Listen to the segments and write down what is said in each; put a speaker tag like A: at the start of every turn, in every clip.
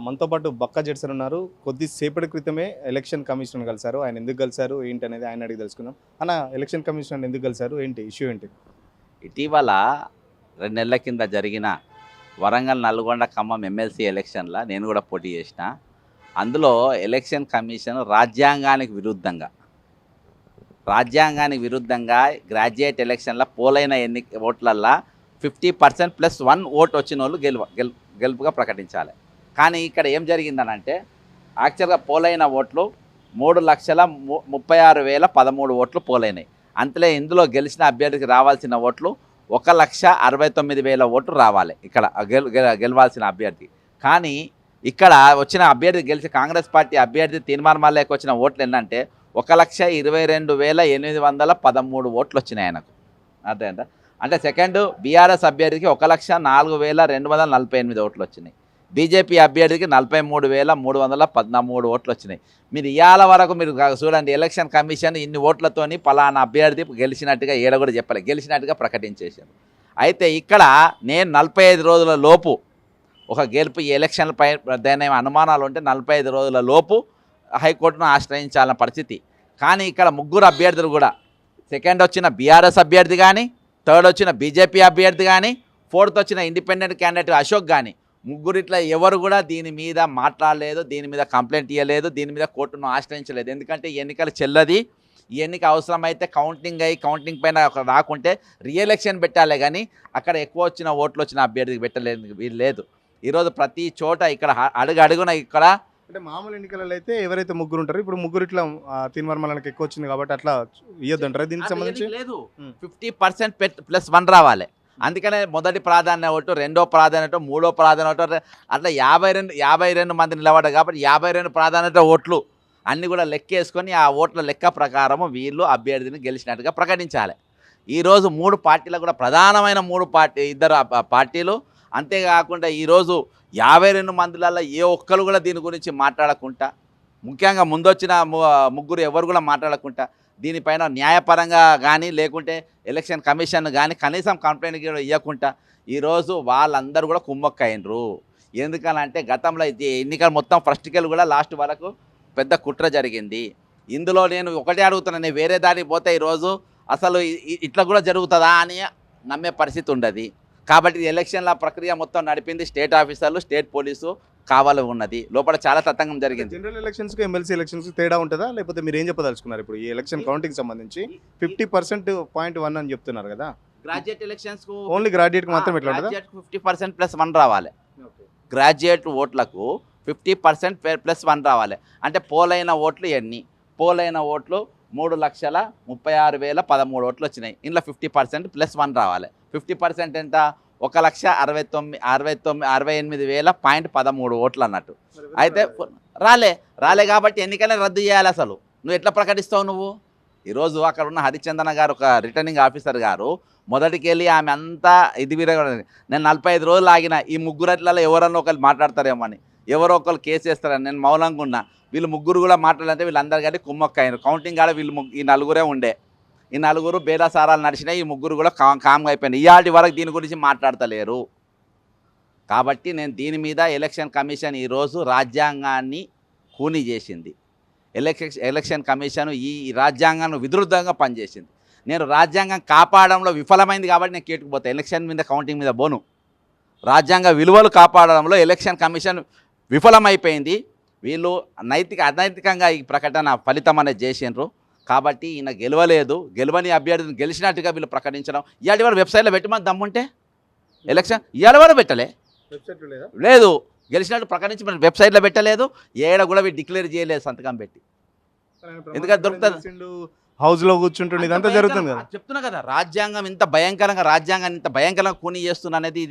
A: మనతో పాటు బక్కా జెట్సన్ ఉన్నారు. కొద్దిసేపటి క్రితమే ఎలక్షన్ కమిషనర్ కలిసారు. ఆయన ఎందుకు కలిసారు ఏంటి అనేది ఆయన అడిగి తెలుసుకుందాం. అన్న, ఎలక్షన్ కమిషనర్ ఎందుకు కలిసారు? ఏంటి ఇష్యూ ఏంటి?
B: ఇటీవల 2 నెలల కింద జరిగిన వరంగల్, నల్గొండ, ఖమ్మం ఎమ్మెల్సీ ఎలక్షన్లో నేను కూడా పోటీ చేసిన. అందులో ఎలక్షన్ కమిషన్ రాజ్యాంగానికి విరుద్ధంగా గ్రాడ్యుయేట్ ఎలక్షన్లో పోలైన ఓట్లల్లో 50% ప్లస్ 1 ఓట్ వచ్చిన వాళ్ళు గెలుపుగా ప్రకటించాలి. కానీ ఇక్కడ ఏం జరిగిందనంటే యాక్చువల్గా పోలైన ఓట్లు 3,36,013 ఓట్లు పోలైనాయి. అంతలే ఇందులో గెలిచిన అభ్యర్థికి రావాల్సిన ఓట్లు 1,69,000 ఓట్లు రావాలి ఇక్కడ గెలవాల్సిన అభ్యర్థి. కానీ ఇక్కడ వచ్చిన అభ్యర్థి గెలిచి కాంగ్రెస్ పార్టీ అభ్యర్థి తీర్మానాలకు వచ్చిన ఓట్లు ఏంటంటే 1,22,813 ఓట్లు వచ్చినాయి ఆయనకు. అర్థమైందా? అంటే సెకండ్ బీఆర్ఎస్ అభ్యర్థికి 1,04,248 ఓట్లు వచ్చినాయి. బీజేపీ అభ్యర్థికి 43,313 ఓట్లు వచ్చినాయి. మీరు ఇవాళ వరకు మీరు చూడండి, ఎలక్షన్ కమిషన్ ఇన్ని ఓట్లతోని పలానా అభ్యర్థి గెలిచినట్టుగా ఏడ కూడా చెప్పలే, గెలిచినట్టుగా ప్రకటించేశారు. అయితే ఇక్కడ నేను 45 రోజుల లోపు ఒక గెలుపు ఈ ఎలక్షన్లపై దాని అనుమానాలు ఉంటే 45 రోజుల లోపు హైకోర్టును ఆశ్రయించాలన్న పరిస్థితి. కానీ ఇక్కడ ముగ్గురు అభ్యర్థులు కూడా, సెకండ్ వచ్చిన బీఆర్ఎస్ అభ్యర్థి కానీ, థర్డ్ వచ్చిన బీజేపీ అభ్యర్థి కానీ, ఫోర్త్ వచ్చిన ఇండిపెండెంట్ క్యాండిడేట్ అశోక్ కానీ, ముగ్గురిట్లా ఎవరు కూడా దీని మీద మాట్లాడలేదు, దీని మీద కంప్లైంట్ ఇవ్వలేదు, దీని మీద కోర్టును ఆశ్రయించలేదు. ఎందుకంటే ఈ ఎన్నికలు చెల్లది. ఈ ఎన్నిక అవసరమైతే కౌంటింగ్ పైన రాకుంటే రీఎలక్షన్ పెట్టాలి, కానీ అక్కడ ఎక్కువ వచ్చిన ఓట్లు వచ్చిన అభ్యర్థికి పెట్టలేదు వీళ్ళు లేదు. ఈరోజు ప్రతి చోట ఇక్కడ అడుగున ఇక్కడ
A: అంటే మామూలు ఎన్నికలలో అయితే ఎవరైతే ముగ్గురు ఉంటారో, ఇప్పుడు ముగ్గురు ఇట్లా తీర్మానాలకు ఎక్కువ వచ్చింది కాబట్టి అట్లా ఇవ్వద్దంటారా దీనికి సంబంధించి?
B: లేదు, 50% ప్లస్ 1 రావాలి. అందుకనే మొదటి ప్రాధాన్యత ఓటు, రెండో ప్రాధాన్యత, మూడో ప్రాధాన్యత అట్లా 52 మంది నిలబడ్డారు కాబట్టి 52 ప్రాధాన్యత ఓట్లు అన్నీ కూడా లెక్కేసుకొని ఆ ఓట్ల లెక్క ప్రకారం వీళ్ళు అభ్యర్థిని గెలిచినట్టుగా ప్రకటించాలి. ఈరోజు 3 పార్టీలకు కూడా ప్రధానమైన 3 ఇద్దరు పార్టీలు, అంతేకాకుండా ఈరోజు 52 మందిలలో ఏ ఒక్కరు కూడా దీని గురించి మాట్లాడకుండా, ముఖ్యంగా ముందొచ్చిన ముగ్గురు ఎవరు కూడా మాట్లాడకుండా, దీనిపైన న్యాయపరంగా కానీ లేకుంటే ఎలక్షన్ కమిషన్ కానీ కనీసం కంప్లైంట్ కూడా ఇవ్వకుండా ఈరోజు వాళ్ళందరూ కూడా కుమ్మక్కయినరు. ఎందుకనంటే గతంలో ఎన్నికలు మొత్తం ఫస్ట్కెళ్ళి కూడా లాస్ట్ వరకు పెద్ద కుట్ర జరిగింది. ఇందులో నేను ఒకటే అడుగుతున్నాను, నేను వేరే దానికి పోతే ఈరోజు అసలు ఇట్లా కూడా జరుగుతుందా అని నమ్మే పరిస్థితి ఉండదు. కాబట్టి ఎలక్షన్ల ప్రక్రియ మొత్తం నడిపింది స్టేట్ ఆఫీసర్లు, స్టేట్ పోలీసు కావాలి ఉన్నది. లోపల చాలా తతంగం జరిగింది.
A: జనరల్ ఎలక్షన్స్కి ఎమ్మెల్సీ ఎలక్షన్స్కి తేడా ఉంటుందా, లేకపోతే మీరు ఏం చెప్పదలుచుకున్నారు? ఇప్పుడు ఈ ఎలక్షన్ కౌంటింగ్ సంబంధించి 50%.1 అని చెప్తున్నారు కదా.
B: గ్రాడ్యుయేట్ ఎలక్షన్స్
A: ఓన్లీ గ్రాడ్యుయేట్కి మాత్రం ఎట్లా ఉంటుంది?
B: 50% ప్లస్ 1 రావాలి. గ్రాడ్యుయేట్ ఓట్లకు 50% ప్లస్ 1 రావాలి. అంటే పోలైన ఓట్లు ఎన్ని? పోలైన ఓట్లు 3,36,013 ఓట్లు వచ్చినాయి. ఇందులో 50% ప్లస్ 1 రావాలి. 50% ఎంత? 1,68,013 ఓట్లు అన్నట్టు. అయితే రాలే కాబట్టి ఎన్నికలే రద్దు చేయాలి. అసలు నువ్వు ఎట్లా ప్రకటిస్తావు? నువ్వు ఈరోజు అక్కడ ఉన్న హరిచందన గారు, ఒక రిటర్నింగ్ ఆఫీసర్ గారు, మొదటికి వెళ్ళి ఆమె అంతా నేను 45 రోజులు ఆగిన ఈ ముగ్గురట్లలో ఎవరన్నా ఒకరు మాట్లాడతారేమో అని, ఎవరో ఒకరు కేసు వేస్తారని నేను మౌనంగా ఉన్నా. వీళ్ళు ముగ్గురు కూడా మాట్లాడాలంటే వీళ్ళందరూ కానీ కుమ్మక్కయ్యారు. కౌంటింగ్ కాడ వీళ్ళు ఈ నలుగురే ఉండే. ఈ నలుగురు బేదాసారాలు నడిచినాయి. ఈ ముగ్గురు కూడా కామ్గా అయిపోయినాయి. ఇవాటి వరకు దీని గురించి మాట్లాడతలేరు. కాబట్టి నేను దీని మీద ఎలక్షన్ కమిషన్ ఈరోజు రాజ్యాంగాన్ని ఖూనీ చేసింది. ఎలక్షన్ కమిషన్ ఈ రాజ్యాంగాన్ని విరుద్ధంగా పనిచేసింది. నేను రాజ్యాంగం కాపాడంలో విఫలమైంది కాబట్టి నేను కేటుకుపోతా. ఎలక్షన్ మీద కౌంటింగ్ మీద పోను. రాజ్యాంగ విలువలు కాపాడడంలో ఎలక్షన్ కమిషన్ విఫలమైపోయింది. వీళ్ళు అనైతికంగా ఈ ప్రకటన ఫలితం అనేది చేసిండ్రు. కాబట్టి ఈయన గెలవని అభ్యర్థిని గెలిచినట్టుగా వీళ్ళు ప్రకటించడం. ఇవాళ వారు వెబ్సైట్లో పెట్టమని దమ్ముంటే ఎలక్షన్ ఇవాళ వారు పెట్టలే, లేదు గెలిచినట్టు ప్రకటించమని వెబ్సైట్లో పెట్టలేదు. ఏడ కూడా వీళ్ళు డిక్లేర్ చేయలేదు సంతకం పెట్టి. ఎందుకంటే దొరుకుతుంది,
A: హౌస్లో కూర్చుంటుండే ఇదంతా జరుగుతుంది కదా.
B: చెప్తున్నా కదా, రాజ్యాంగాన్ని ఇంత భయంకరంగా కూనీ చేస్తున్నా అనేది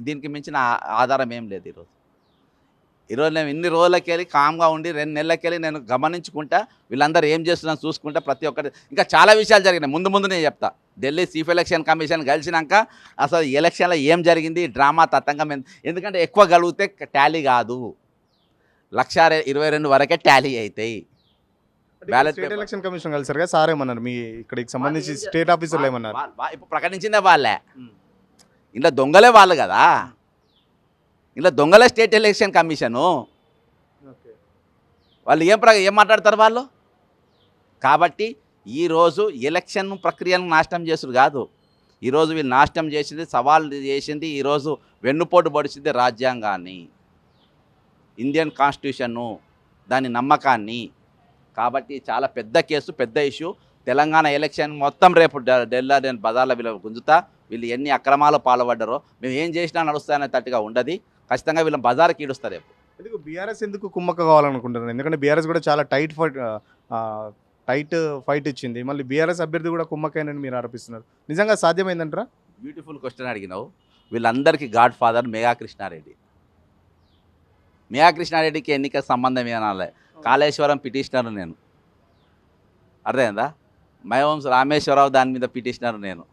B: దీనికి మించిన ఆధారం ఏం లేదు. ఈరోజు నేను ఇన్ని రోజులకెళ్ళి కామ్గా ఉండి 2 నెలలకెళ్ళి నేను గమనించుకుంటా, వీళ్ళందరూ ఏం చేస్తున్నారని చూసుకుంటా. ప్రతి ఒక్కటి ఇంకా చాలా విషయాలు జరిగినాయి. ముందు నేను చెప్తా. ఢిల్లీ చీఫ్ ఎలక్షన్ కమిషన్ కలిసినాక అసలు ఎలక్షన్లో ఏం జరిగింది, డ్రామా తతంగం. ఎందుకంటే ఎక్కువ గలిగితే టాలీ కాదు, 1,22,000 వరకే టాలీ అవుతాయి.
A: స్టేట్ ఎలక్షన్ కమిషన్ కలిసారు కదా, సార్ ఏమన్నారు? మీ ఇక్కడికి సంబంధించి స్టేట్ ఆఫీసర్లు ఏమన్నారు?
B: ఇప్పుడు ప్రకటించిందే వాళ్ళే. ఇలా దొంగలే వాళ్ళు కదా, ఇలా దొంగల స్టేట్ ఎలక్షన్ కమిషను. వాళ్ళు ఏం మాట్లాడతారు వాళ్ళు? కాబట్టి ఈరోజు ఎలక్షన్ ప్రక్రియను నాశనం చేసుడు కాదు, ఈరోజు వీళ్ళు నాశనం చేసింది, సవాళ్ళు చేసింది, ఈరోజు వెన్నుపోటు పొడిచింది రాజ్యాంగాన్ని, ఇండియన్ కాన్స్టిట్యూషన్ను, దాని నమ్మకాన్ని. కాబట్టి చాలా పెద్ద కేసు, పెద్ద ఇష్యూ. తెలంగాణ ఎలక్షన్ మొత్తం రేపు ఢిల్లీ నేను బజార్లో వీళ్ళు గుంజుతా. వీళ్ళు ఎన్ని అక్రమాలు పాల్పడ్డారో మేము ఏం చేసినా నడుస్తాయనే తట్టుగా ఉండదు. ఖచ్చితంగా వీళ్ళని బజార్కి ఈడుస్తారు రేపు.
A: ఎందుకు బీఆర్ఎస్ ఎందుకు కుమ్మక్క కావాలనుకుంటున్నారు? ఎందుకంటే బీఆర్ఎస్ కూడా చాలా టైట్ ఫైట్ ఇచ్చింది, మళ్ళీ బీఆర్ఎస్ అభ్యర్థి కూడా కుమ్మక్కైనని మీరు ఆరోపిస్తున్నారు. నిజంగా సాధ్యమైందంటారా?
B: బ్యూటిఫుల్ క్వశ్చన్ అడిగినావు. వీళ్ళందరికీ గాడ్ ఫాదర్ మేఘా కృష్ణారెడ్డి. మేఘా కృష్ణారెడ్డికి ఎన్నిక సంబంధం ఏనాలే. కాళేశ్వరం పిటిషనర్ నేను, అర్థమైందా? మహోంస్ రామేశ్వరరావు దాని మీద పిటిషనర్ నేను.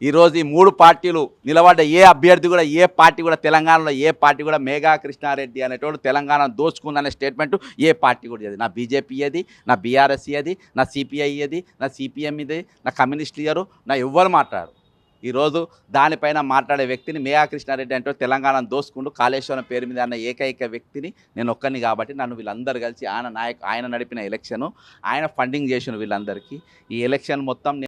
B: ఈరోజు ఈ 3 పార్టీలు నిలబడ్డ ఏ అభ్యర్థి కూడా, ఏ పార్టీ కూడా, తెలంగాణలో ఏ పార్టీ కూడా మేఘా కృష్ణారెడ్డి అనేటోడు తెలంగాణ దోచుకుందనే స్టేట్మెంట్ ఏ పార్టీ కూడా చేయదు. నా బీజేపీ అది, నా బీఆర్ఎస్ అది, నా సిపిఐ అది, నా సిపిఎం ఇది, నా కమ్యూనిస్టులు ఇయ్యరు, నా ఎవ్వరు మాట్లాడు. ఈరోజు దానిపైన మాట్లాడే వ్యక్తిని మేఘా కృష్ణారెడ్డి అంటే తెలంగాణను దోసుకుంటూ కాళేశ్వరం పేరు మీద అన్న ఏకైక వ్యక్తిని నేను ఒక్కని. కాబట్టి నన్ను వీళ్ళందరూ కలిసి ఆయన నడిపిన ఎలక్షను, ఆయన ఫండింగ్ చేసిన వీళ్ళందరికీ ఈ ఎలక్షన్ మొత్తం